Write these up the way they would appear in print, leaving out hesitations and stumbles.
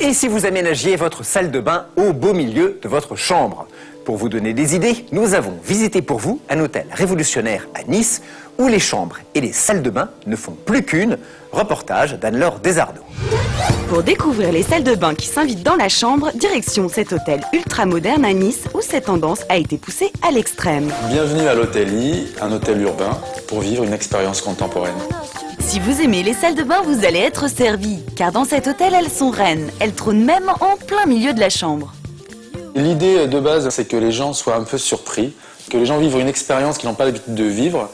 Et si vous aménagiez votre salle de bain au beau milieu de votre chambre? Pour vous donner des idées, nous avons visité pour vous un hôtel révolutionnaire à Nice où les chambres et les salles de bain ne font plus qu'une. Reportage d'Anne-Laure Desardeaux. Pour découvrir les salles de bain qui s'invitent dans la chambre, direction cet hôtel ultra-moderne à Nice où cette tendance a été poussée à l'extrême. Bienvenue à l'Hôtel I, un hôtel urbain pour vivre une expérience contemporaine. Si vous aimez les salles de bain, vous allez être servi, car dans cet hôtel, elles sont reines. Elles trônent même en plein milieu de la chambre. L'idée de base, c'est que les gens soient un peu surpris, que les gens vivent une expérience qu'ils n'ont pas l'habitude de vivre.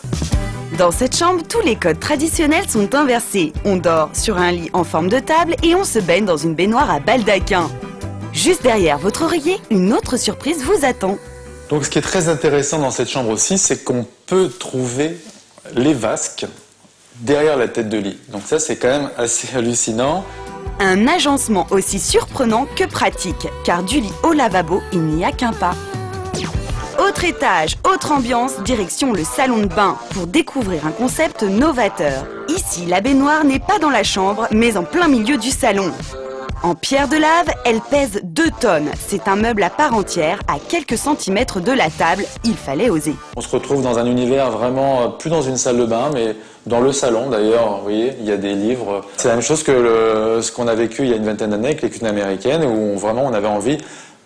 Dans cette chambre, tous les codes traditionnels sont inversés. On dort sur un lit en forme de table et on se baigne dans une baignoire à baldaquin. Juste derrière votre oreiller, une autre surprise vous attend. Donc ce qui est très intéressant dans cette chambre aussi, c'est qu'on peut trouver les vasques derrière la tête de lit. Donc ça, c'est quand même assez hallucinant. Un agencement aussi surprenant que pratique, car du lit au lavabo, il n'y a qu'un pas. Autre étage, autre ambiance, direction le salon de bain, pour découvrir un concept novateur. Ici, la baignoire n'est pas dans la chambre, mais en plein milieu du salon. En pierre de lave, elle pèse 2 tonnes. C'est un meuble à part entière, à quelques centimètres de la table. Il fallait oser. On se retrouve dans un univers vraiment, plus dans une salle de bain, mais dans le salon d'ailleurs. Vous voyez, il y a des livres. C'est la même chose que ce qu'on a vécu il y a une vingtaine d'années avec les cuisines américaines, où vraiment on avait envie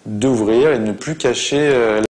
d'ouvrir et de ne plus cacher